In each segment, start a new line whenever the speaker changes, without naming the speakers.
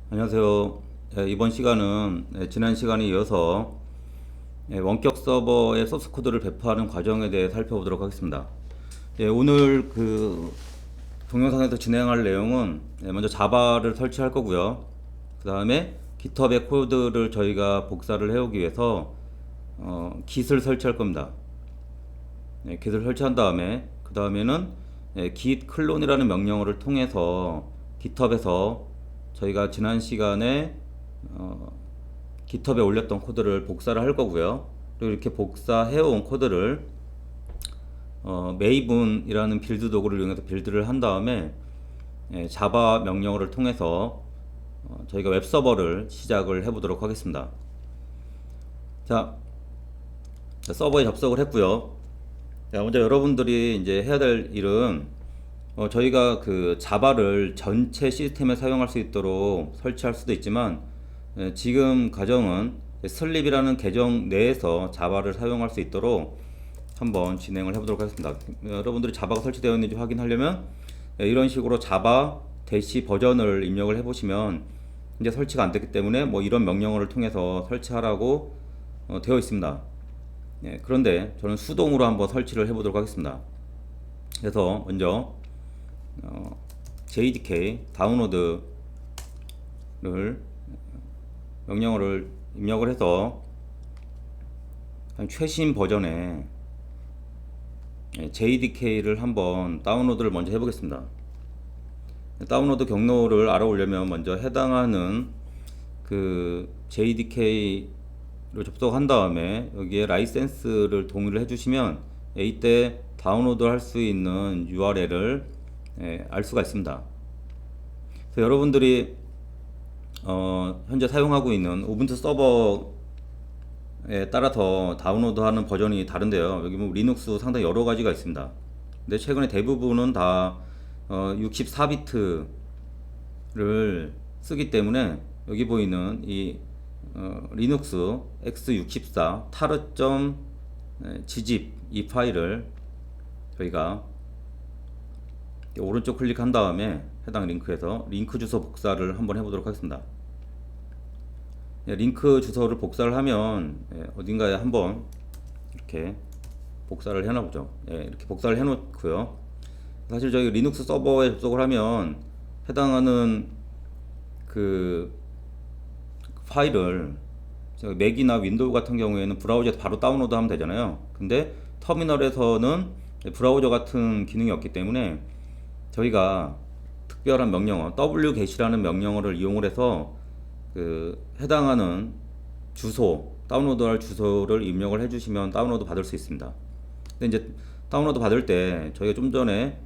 안녕하세요. 이번 시간은 지난 시간에 이어서 원격 서버의 소스 코드를 배포하는 과정에 대해 살펴보도록 하겠습니다. 오늘 그 동영상에서 진행할 내용은 먼저 자바를 설치할 거고요. 그 다음에 깃허브의 코드를 저희가 복사를 해오기 위해서 git을 설치할 겁니다. git을 설치한 다음에 그 다음에는 git 클론이라는 명령어를 통해서 깃허브에서 저희가 지난 시간에 깃허브에 올렸던 코드를 복사를 할 거고요. 그리고 이렇게 복사해온 코드를 메이븐이라는 빌드 도구를 이용해서 빌드를 한 다음에 자바 명령어를 통해서 저희가 웹 서버를 시작을 해보도록 하겠습니다. 자, 서버에 접속을 했고요. 자, 먼저 여러분들이 이제 해야 될 일은 저희가 그 자바를 전체 시스템에 사용할 수 있도록 설치할 수도 있지만 지금 가정은 슬립이라는 계정 내에서 자바를 사용할 수 있도록 한번 진행을 해보도록 하겠습니다. 여러분들이 자바가 설치되어 있는지 확인하려면 이런 식으로 자바 대시 버전을 입력을 해보시면 이제 설치가 안 됐기 때문에 뭐 이런 명령어를 통해서 설치하라고 되어 있습니다. 그런데 저는 수동으로 한번 설치를 해보도록 하겠습니다. 그래서 먼저 JDK 다운로드를 명령어를 입력을 해서 최신 버전의 JDK를 한번 다운로드를 먼저 해보겠습니다. 다운로드 경로를 알아보려면 먼저 해당하는 그 JDK를 접속한 다음에 여기에 라이센스를 동의를 해주시면 이때 다운로드 할 수 있는 URL을 알 수가 있습니다. 그래서 여러분들이 현재 사용하고 있는 우분투 서버에 따라서 다운로드하는 버전이 다른데요. 여기 뭐 리눅스 상당히 여러 가지가 있습니다. 근데 최근에 대부분은 다 64비트를 쓰기 때문에 여기 보이는 이 리눅스 x64 taru.gzip 이 파일을 저희가 오른쪽 클릭한 다음에 해당 링크에서 링크 주소 복사를 한번 해보도록 하겠습니다. 링크 주소를 복사를 하면 어딘가에 한번 이렇게 복사를 해놔보죠. 이렇게 복사를 해놓고요. 사실 저희 리눅스 서버에 접속을 하면 해당하는 그 파일을 맥이나 윈도우 같은 경우에는 브라우저에서 바로 다운로드 하면 되잖아요. 근데 터미널에서는 브라우저 같은 기능이 없기 때문에 저희가 특별한 명령어 wget이라는 명령어를 이용을 해서 그 해당하는 주소 다운로드할 주소를 입력을 해주시면 다운로드 받을 수 있습니다. 근데 이제 다운로드 받을 때 저희가 좀 전에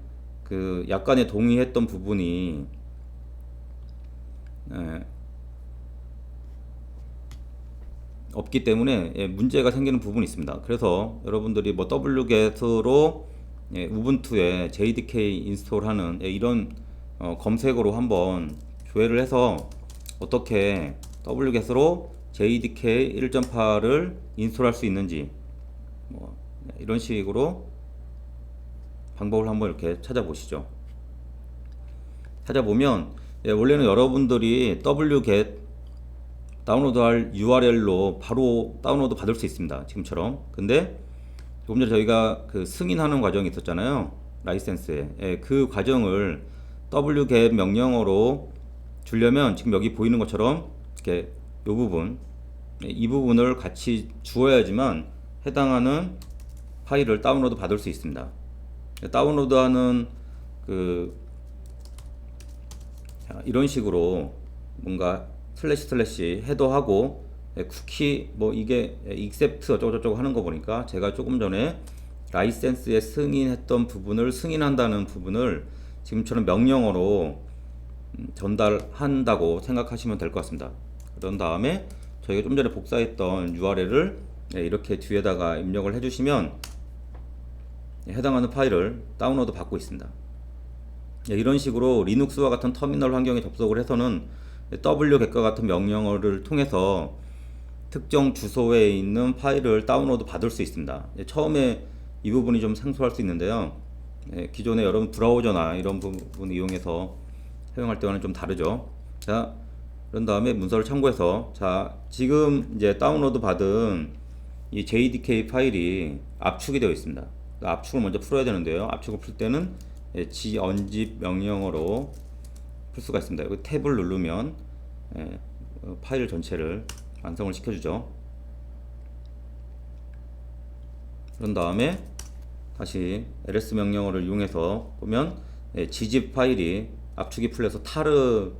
그 약간의 동의했던 부분이 없기 때문에 문제가 생기는 부분이 있습니다. 그래서 여러분들이 뭐 wget으로 우분투에 JDK 인스톨하는 이런 검색어로 한번 조회를 해서 어떻게 wget으로 JDK 1.8을 인스톨할 수 있는지 뭐 이런 식으로 방법을 한번 이렇게 찾아보시죠. 찾아보면 원래는 여러분들이 wget 다운로드할 URL로 바로 다운로드 받을 수 있습니다. 지금처럼. 근데 조금 전에 저희가 그 승인하는 과정이 있었잖아요. 라이센스에. 그 과정을 wget 명령어로 주려면 지금 여기 보이는 것처럼 이렇게 이 부분, 이 부분을 같이 주어야지만 해당하는 파일을 다운로드 받을 수 있습니다. 다운로드하는 그 이런 식으로 뭔가 슬래시 헤더하고 쿠키 뭐 이게 accept 어쩌고저쩌고 하는 거 보니까 제가 조금 전에 라이센스에 승인했던 부분을 승인한다는 부분을 지금처럼 명령어로 전달한다고 생각하시면 될 것 같습니다. 그런 다음에 저희가 좀 전에 복사했던 URL을 이렇게 뒤에다가 입력을 해주시면 해당하는 파일을 다운로드 받고 있습니다. 이런 식으로 리눅스와 같은 터미널 환경에 접속을 해서는 wget과 같은 명령어를 통해서 특정 주소에 있는 파일을 다운로드 받을 수 있습니다. 처음에 이 부분이 좀 생소할 수 있는데요. 기존에 여러분 브라우저나 이런 부분 이용해서 사용할 때와는 좀 다르죠. 자, 그런 다음에 문서를 참고해서, 자, 지금 이제 다운로드 받은 이 JDK 파일이 압축이 되어 있습니다. 압축을 먼저 풀어야 되는데요. 압축을 풀 때는 unzip 명령어로 풀 수가 있습니다. 여기 탭을 누르면 파일 전체를 완성을 시켜주죠. 그런 다음에 다시 ls 명령어를 이용해서 보면 gzip 파일이 압축이 풀려서 타르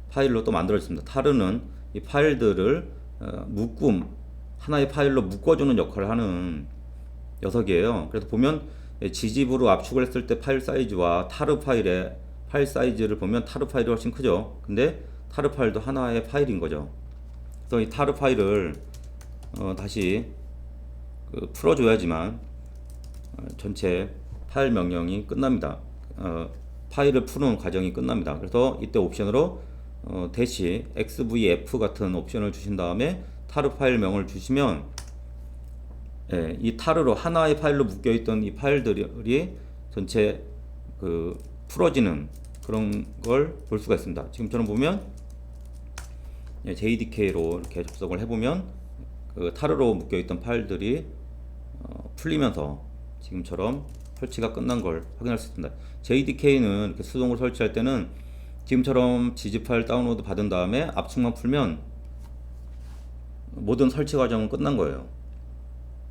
파일로 또 만들어졌습니다. 타르는 이 파일들을 하나의 파일로 묶어주는 역할을 하는 녀석이에요. 그래서 보면 gzip으로 압축을 했을 때 파일 사이즈와 타르 파일의 파일 사이즈를 보면 타르 파일이 훨씬 크죠. 근데 타르 파일도 하나의 파일인 거죠. 그래서 이 타르 파일을 다시 풀어줘야지만 전체 파일 명령이 끝납니다. 파일을 푸는 과정이 끝납니다. 그래서 이때 옵션으로 대시 xvf 같은 옵션을 주신 다음에 타르 파일명을 주시면 이 타르로 하나의 파일로 묶여있던 이 파일들이 전체 풀어지는 그런 걸 볼 수가 있습니다. 지금처럼 보면 JDK로 이렇게 접속을 해보면 타르로 묶여있던 파일들이 풀리면서 지금처럼 설치가 끝난 걸 확인할 수 있습니다. JDK는 이렇게 수동으로 설치할 때는 지금처럼 gzip 파일 다운로드 받은 다음에 압축만 풀면 모든 설치 과정은 끝난 거예요.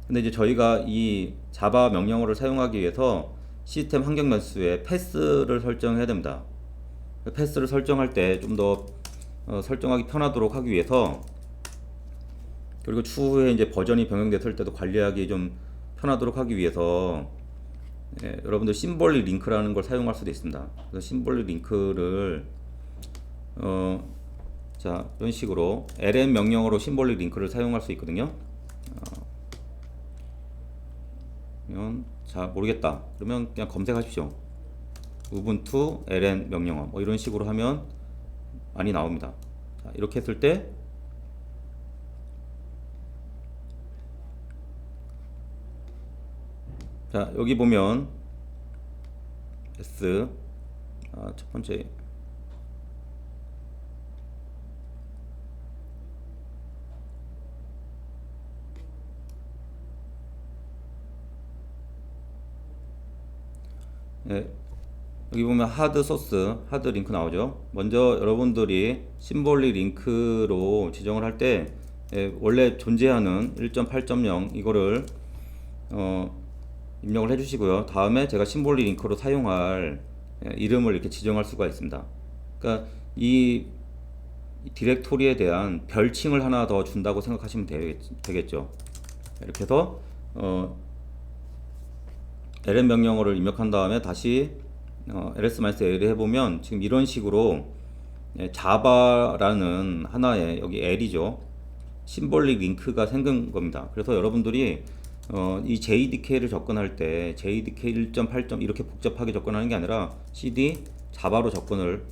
근데 이제 저희가 이 자바 명령어를 사용하기 위해서 시스템 환경 변수에 패스를 설정해야 됩니다. 패스를 설정할 때 좀 더 설정하기 편하도록 하기 위해서, 그리고 추후에 이제 버전이 변경됐을 때도 관리하기 좀 편하도록 하기 위해서 여러분들 심볼릭 링크라는 걸 사용할 수도 있습니다. 그래서 심볼릭 링크를 자, 이런 식으로 lm 명령어로 심볼릭 링크를 사용할 수 있거든요. 자, 모르겠다 그러면 그냥 검색하십시오. 우분투 ln 명령어 뭐 이런 식으로 하면 많이 나옵니다. 자, 이렇게 했을 때 자, 여기 보면 S 첫 번째 여기 보면 하드 소스, 하드 링크 나오죠. 먼저 여러분들이 심볼릭 링크로 지정을 할 때 원래 존재하는 1.8.0 이거를 입력을 해주시고요. 다음에 제가 심볼릭 링크로 사용할 이름을 이렇게 지정할 수가 있습니다. 그러니까 이 디렉토리에 대한 별칭을 하나 더 준다고 생각하시면 되겠죠. 이렇게 해서 lm 명령어를 입력한 다음에 다시 ls-l을 해보면 지금 이런 식으로 자바라는 하나의 여기 L이죠. 심볼릭 링크가 생긴 겁니다. 그래서 여러분들이 이 JDK를 접근할 때 JDK 1.8. 이렇게 복잡하게 접근하는 게 아니라 cd 자바로 접근을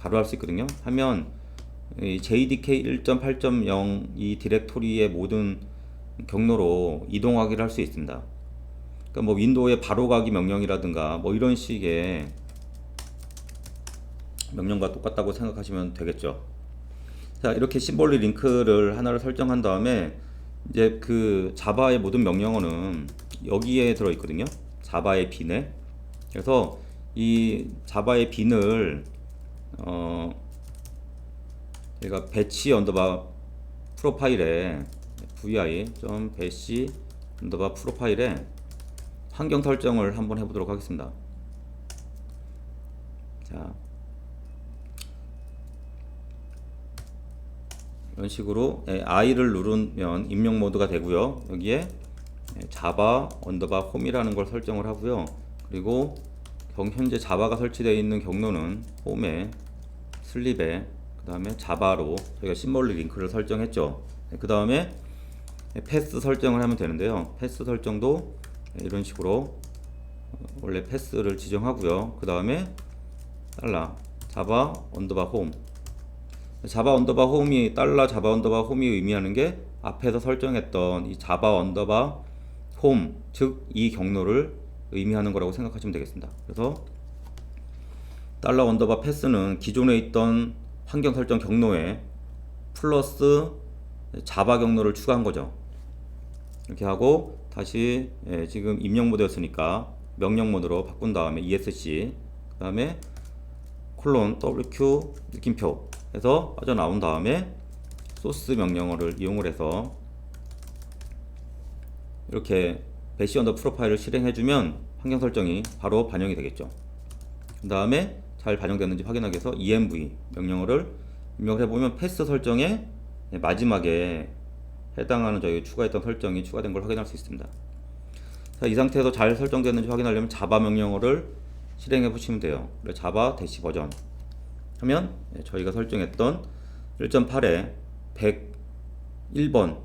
바로 할 수 있거든요. 하면 이 JDK 1.8.0 이 디렉토리의 모든 경로로 이동하기를 할 수 있습니다. 그러니까 뭐 윈도우의 바로가기 명령이라든가 뭐 이런 식의 명령과 똑같다고 생각하시면 되겠죠. 자, 이렇게 심볼릭 링크를 하나를 설정한 다음에 이제 그 자바의 모든 명령어는 여기에 들어 있거든요. 자바의 빈에. 그래서 이 자바의 빈을 제가 배치 언더바 프로파일에 vi.배치 언더바 프로파일에 환경 설정을 한번 해보도록 하겠습니다. 자, 이런 식으로 I를 누르면 입력 모드가 되고요. 여기에 자바 언더바 홈이라는 걸 설정을 하고요. 그리고 현재 자바가 설치되어 있는 경로는 홈에 슬립에 그 다음에 자바로 저희가 심볼릭 링크를 설정했죠. 그 다음에 패스 설정을 하면 되는데요. 패스 설정도 이런 식으로 원래 패스를 지정하고요. 그 다음에 자바 언더바 홈, 자바 언더바 홈이 자바 언더바 홈이 의미하는 게 앞에서 설정했던 이 자바 언더바 홈, 즉 이 경로를 의미하는 거라고 생각하시면 되겠습니다. 그래서 언더바 패스는 기존에 있던 환경 설정 경로에 플러스 자바 경로를 추가한 거죠. 이렇게 하고 다시 지금 입력 모드였으니까 명령 모드로 바꾼 다음에 ESC 그 다음에 콜론 WQ 느낌표 해서 빠져나온 다음에 소스 명령어를 이용을 해서 이렇게 배시 언더 프로파일을 실행해주면 환경 설정이 바로 반영이 되겠죠. 그 다음에 잘 반영됐는지 확인하기 위해서 env 명령어를 입력을 해보면 패스 설정에 마지막에 해당하는 저희 추가했던 설정이 추가된 걸 확인할 수 있습니다. 자, 이 상태에서 잘 설정됐는지 확인하려면 자바 명령어를 실행해 보시면 돼요. 자바 대시 버전 하면 저희가 설정했던 1.8에 101번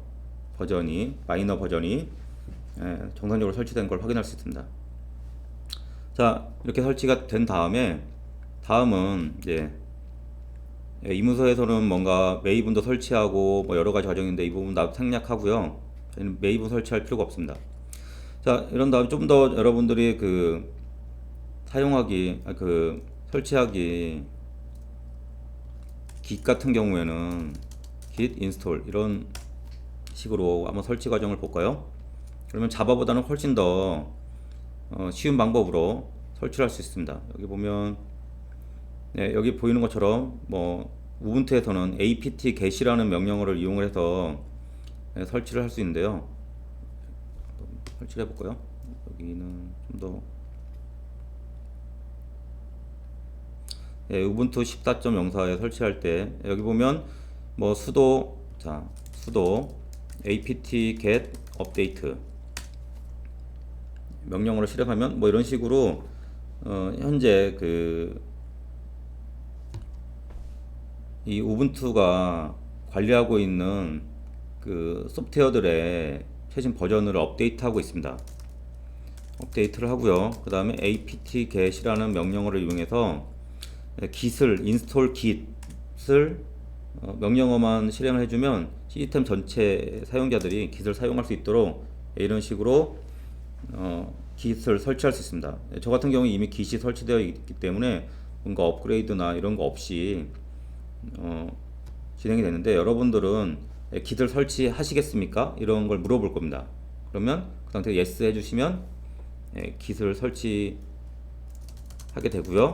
버전이 마이너 버전이 정상적으로 설치된 걸 확인할 수 있습니다. 자, 이렇게 설치가 된 다음에 다음은 이제 이문서에서는 뭔가 메이븐도 설치하고 뭐 여러 가지 과정인데 이 부분 다 생략하고요. 저희는 메이븐 설치할 필요가 없습니다. 자, 이런 다음에 좀 더 여러분들이 그 사용하기 설치하기 git 같은 경우에는 git install 이런 식으로 한번 설치 과정을 볼까요? 그러면 자바보다는 훨씬 더 쉬운 방법으로 설치를 할 수 있습니다. 여기 보면 여기 보이는 것처럼 뭐 우분투에서는 apt get이라는 명령어를 이용을 해서 설치를 할 수 있는데요. 설치를 해볼까요? 여기는 좀 더 우분투 14.04에 설치할 때 여기 보면 뭐 sudo apt get update 명령어를 실행하면 뭐 이런 식으로 현재 이 우분투가 관리하고 있는 그 소프트웨어들의 최신 버전을 업데이트하고 있습니다. 업데이트를 하고요. 그 다음에 apt get이라는 명령어를 이용해서 git을 install git을 명령어만 실행을 해주면 시스템 전체 사용자들이 git을 사용할 수 있도록 이런 식으로 git을 설치할 수 있습니다. 저 같은 경우에 이미 git이 설치되어 있기 때문에 뭔가 업그레이드나 이런 거 없이 진행이 되는데 여러분들은 git을 설치하시겠습니까? 이런 걸 물어볼 겁니다. 그러면 그 상태에 yes 해주시면 git을 설치하게 되고요.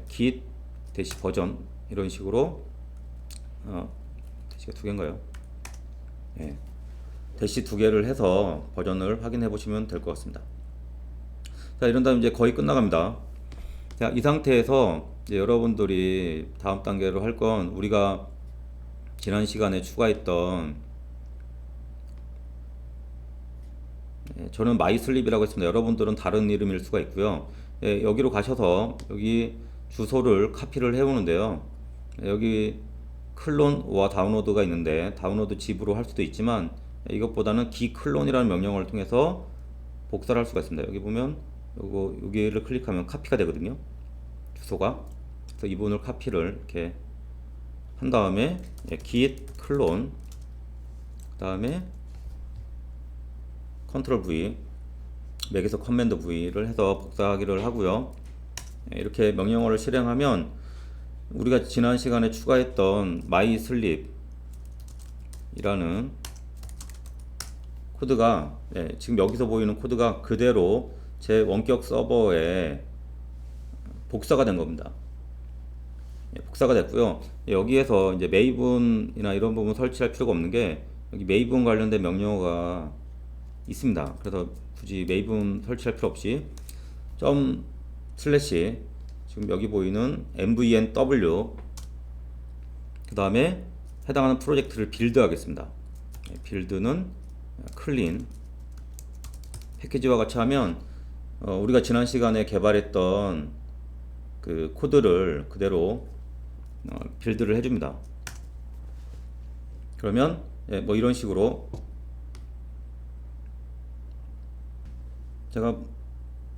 git 대시 버전 이런 식으로 대시가 두 개인가요? 대시 두 개를 해서 버전을 확인해 보시면 될 것 같습니다. 자, 이런 다음 이제 거의 끝나갑니다. 자, 이 상태에서 이제 여러분들이 다음 단계로 할 건 우리가 지난 시간에 추가했던 저는 마이슬립이라고 했습니다. 여러분들은 다른 이름일 수가 있고요. 여기로 가셔서 여기 주소를 카피를 해오는데요. 여기 클론과 다운로드가 있는데 다운로드 집으로 할 수도 있지만 이것보다는 gclon이라는 명령어를 통해서 복사를 할 수가 있습니다. 여기 보면 여기를 클릭하면 카피가 되거든요. 주소가. 그래서 이 부분을 카피를 이렇게 한 다음에 git clone 그 다음에 컨트롤 V 맥에서 커맨드 V를 해서 복사하기를 하고요. 이렇게 명령어를 실행하면 우리가 지난 시간에 추가했던 mySleep 이라는 코드가 지금 여기서 보이는 코드가 그대로 제 원격 서버에 복사가 된 겁니다. 복사가 됐고요. 여기에서 이제 메이븐이나 이런 부분 설치할 필요가 없는 게 여기 메이븐 관련된 명령어가 있습니다. 그래서 굳이 메이븐 설치할 필요 없이 슬래시 지금 여기 보이는 mvenw 그 다음에 해당하는 프로젝트를 빌드 하겠습니다. 빌드는 클린 패키지와 같이 하면 우리가 지난 시간에 개발했던 그 코드를 그대로 빌드를 해줍니다. 그러면 뭐 이런 식으로 제가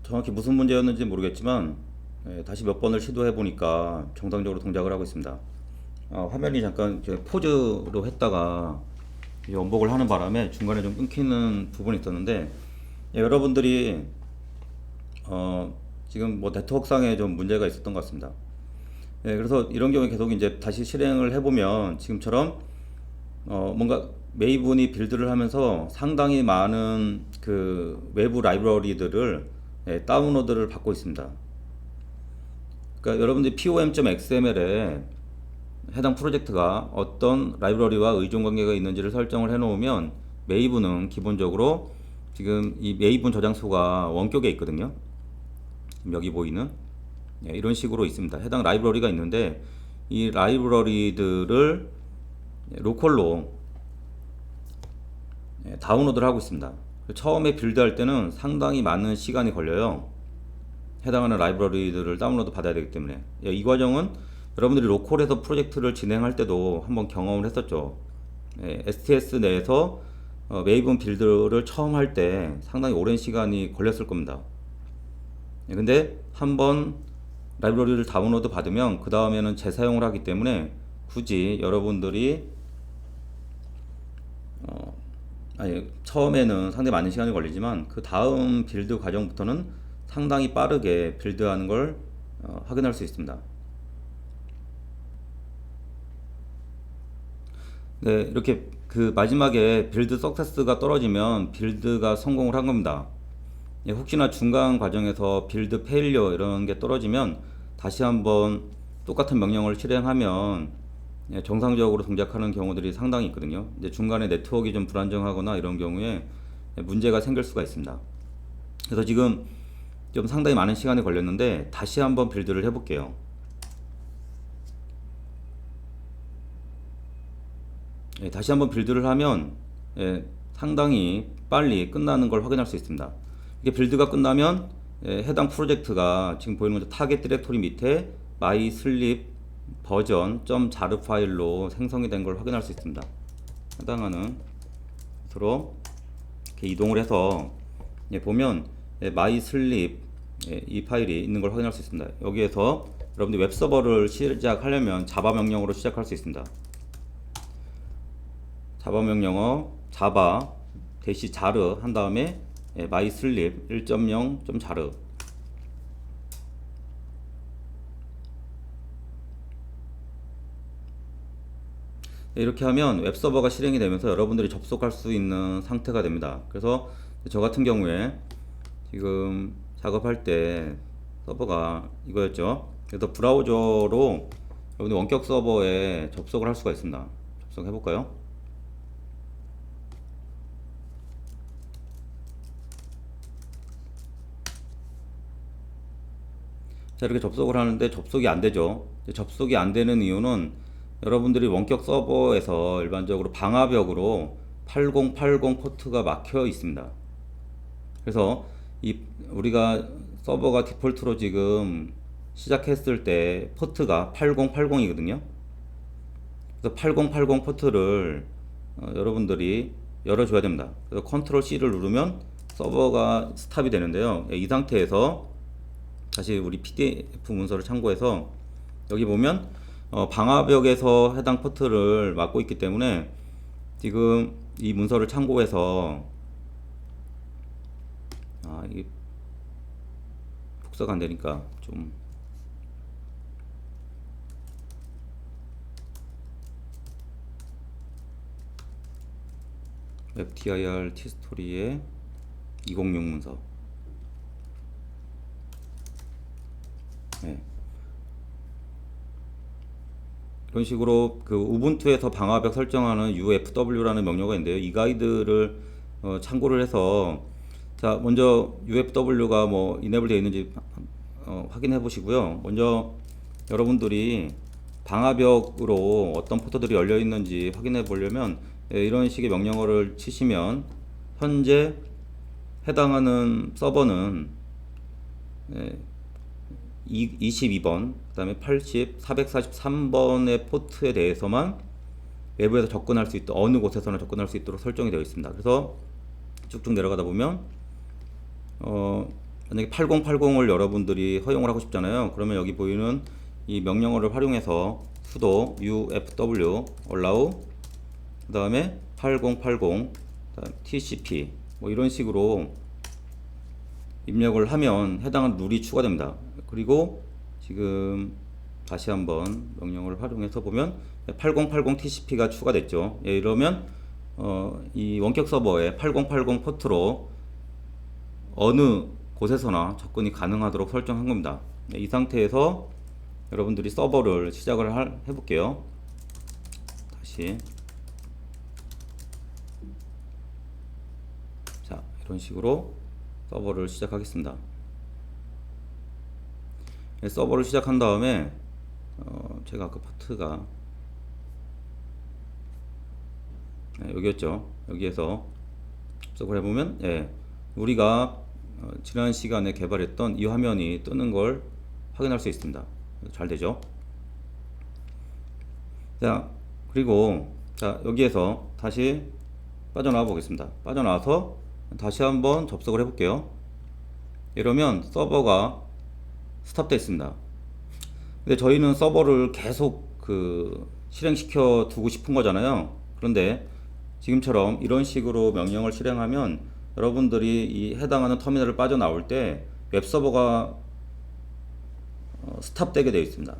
정확히 무슨 문제였는지 모르겠지만 다시 몇 번을 시도해 보니까 정상적으로 동작을 하고 있습니다. 화면이 잠깐 포즈로 했다가 원복을 하는 바람에 중간에 좀 끊기는 부분이 있었는데 여러분들이 지금 뭐 네트워크상에 좀 문제가 있었던 것 같습니다. 그래서 이런 경우에 계속 이제 다시 실행을 해보면 지금처럼 뭔가 메이븐이 빌드를 하면서 상당히 많은 그 외부 라이브러리들을 다운로드를 받고 있습니다. 그러니까 여러분들이 pom.xml에 해당 프로젝트가 어떤 라이브러리와 의존 관계가 있는지를 설정을 해 놓으면 메이븐은 기본적으로 지금 이 메이븐 저장소가 원격에 있거든요. 여기 보이는 이런 식으로 있습니다. 해당 라이브러리가 있는데 이 라이브러리들을 로컬로 다운로드를 하고 있습니다. 처음에 빌드할 때는 상당히 많은 시간이 걸려요. 해당하는 라이브러리들을 다운로드 받아야 되기 때문에 이 과정은 여러분들이 로컬에서 프로젝트를 진행할 때도 한번 경험을 했었죠. STS 내에서 메이븐 빌드를 처음 할 때 상당히 오랜 시간이 걸렸을 겁니다. 근데 한번 라이브러리를 다운로드 받으면 그 다음에는 재사용을 하기 때문에 굳이 여러분들이 처음에는 상당히 많은 시간이 걸리지만 그 다음 빌드 과정부터는 상당히 빠르게 빌드하는 걸 확인할 수 있습니다. 네, 이렇게 그 마지막에 빌드 석세스가 떨어지면 빌드가 성공을 한 겁니다. 혹시나 중간 과정에서 빌드 페일리어 이런 게 떨어지면 다시 한번 똑같은 명령을 실행하면 정상적으로 동작하는 경우들이 상당히 있거든요. 이제 중간에 네트워크가 좀 불안정하거나 이런 경우에 문제가 생길 수가 있습니다. 그래서 지금 좀 상당히 많은 시간이 걸렸는데 다시 한번 빌드를 해볼게요. 다시 한번 빌드를 하면 상당히 빨리 끝나는 걸 확인할 수 있습니다. 이게 빌드가 끝나면 해당 프로젝트가 지금 보이는 것처럼 타겟 디렉토리 밑에 my sleep 버전 .jar 파일로 생성이 된 걸 확인할 수 있습니다. 해당하는 곳으로 이렇게 이동을 해서 보면 my sleep 이 파일이 있는 걸 확인할 수 있습니다. 여기에서 여러분들 웹서버를 시작하려면 자바 명령어로 시작할 수 있습니다. 자바 명령어 자바 대시 자르 한 다음에 my sleep 1.0.jar 이렇게 하면 웹서버가 실행이 되면서 여러분들이 접속할 수 있는 상태가 됩니다. 그래서 저 같은 경우에 지금 작업할 때 서버가 이거였죠. 그래서 브라우저로 여러분들 원격 서버에 접속을 할 수가 있습니다. 접속해 볼까요? 자, 이렇게 접속을 하는데 접속이 안 되죠. 접속이 안 되는 이유는 여러분들이 원격 서버에서 일반적으로 방화벽으로 8080 포트가 막혀 있습니다. 그래서 우리가 서버가 디폴트로 지금 시작했을 때 포트가 8080이거든요. 그래서 8080 포트를 여러분들이 열어줘야 됩니다. 그래서 컨트롤 C를 누르면 서버가 스탑이 되는데요. 이 상태에서 다시 우리 PDF 문서를 참고해서 여기 보면 방화벽에서 해당 포트를 막고 있기 때문에 지금 이 문서를 참고해서 이게 복사가 안 되니까 좀 FTIR T스토리의 206 문서 이런 식으로 그 우분투에서 방화벽 설정하는 UFW라는 명령어가 있는데요. 이 가이드를 참고를 해서 자 먼저 UFW가 뭐 이네이블 되어 있는지 확인해 보시고요. 먼저 여러분들이 방화벽으로 어떤 포트들이 열려 있는지 확인해 보려면 이런 식의 명령어를 치시면 현재 해당하는 서버는 22번, 그 다음에 80, 443번의 포트에 대해서만 외부에서 접근할 수 있도록 어느 곳에서나 접근할 수 있도록 설정이 되어 있습니다. 그래서 쭉쭉 내려가다 보면 만약에 8080을 여러분들이 허용을 하고 싶잖아요. 그러면 여기 보이는 이 명령어를 활용해서 sudo ufw allow 그 다음에 8080 tcp 뭐 이런 식으로 입력을 하면 해당하는 룰이 추가됩니다. 그리고 지금 다시 한번 명령어를 활용해서 보면 8080 TCP가 추가됐죠. 예, 이러면 이 원격 서버에 8080 포트로 어느 곳에서나 접근이 가능하도록 설정한 겁니다. 네, 이 상태에서 여러분들이 서버를 시작을 해볼게요. 다시 자, 이런 식으로 서버를 시작하겠습니다. 네, 서버를 시작한 다음에 제가 그 포트가 여기였죠. 여기에서 접속을 해보면 우리가 지난 시간에 개발했던 이 화면이 뜨는 걸 확인할 수 있습니다. 잘 되죠? 자, 그리고 여기에서 다시 빠져나와 보겠습니다. 빠져나와서 다시 한번 접속을 해볼게요. 이러면 서버가 스탑되어 있습니다. 근데 저희는 서버를 계속 실행시켜 두고 싶은 거잖아요. 그런데 지금처럼 이런 식으로 명령을 실행하면 여러분들이 이 해당하는 터미널을 빠져나올 때 웹서버가 스탑되게 되어 있습니다.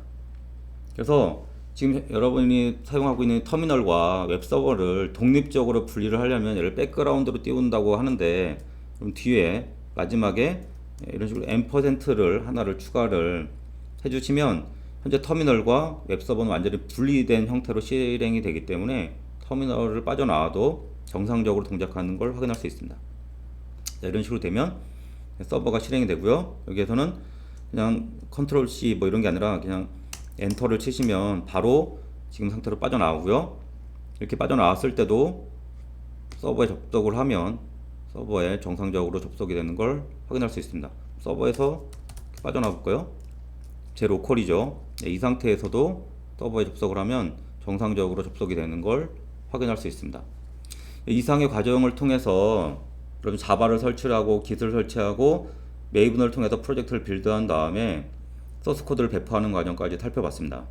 그래서 지금 여러분이 사용하고 있는 터미널과 웹서버를 독립적으로 분리를 하려면 얘를 백그라운드로 띄운다고 하는데, 그럼 뒤에 마지막에 이런 식으로 %를 하나를 추가를 해주시면 현재 터미널과 웹서버는 완전히 분리된 형태로 실행이 되기 때문에 터미널을 빠져나와도 정상적으로 동작하는 걸 확인할 수 있습니다. 자, 이런 식으로 되면 서버가 실행이 되고요. 여기에서는 그냥 컨트롤 C 뭐 이런 게 아니라 그냥 엔터를 치시면 바로 지금 상태로 빠져나오고요. 이렇게 빠져나왔을 때도 서버에 접속을 하면 서버에 정상적으로 접속이 되는 걸 확인할 수 있습니다. 서버에서 빠져나와 볼까요? 제 로컬이죠. 이 상태에서도 서버에 접속을 하면 정상적으로 접속이 되는 걸 확인할 수 있습니다. 이상의 과정을 통해서 그럼 자바를 설치하고 깃을 설치하고 메이븐을 통해서 프로젝트를 빌드한 다음에 소스 코드를 배포하는 과정까지 살펴봤습니다.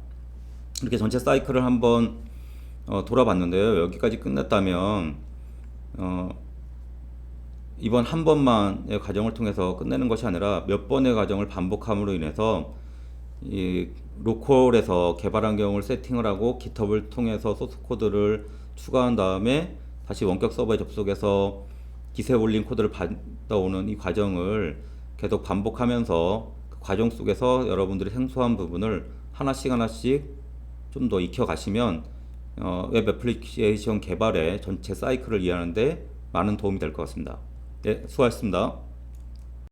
이렇게 전체 사이클을 한번 돌아봤는데요. 여기까지 끝냈다면 이번 한 번만의 과정을 통해서 끝내는 것이 아니라 몇 번의 과정을 반복함으로 인해서 이 로컬에서 개발 환경을 세팅을 하고 깃허브를 통해서 소스 코드를 추가한 다음에 다시 원격 서버에 접속해서 깃에 올린 코드를 받아오는 이 과정을 계속 반복하면서 그 과정 속에서 여러분들이 생소한 부분을 하나씩 좀 더 익혀 가시면 웹 애플리케이션 개발의 전체 사이클을 이해하는데 많은 도움이 될 것 같습니다. 네, 수고하셨습니다.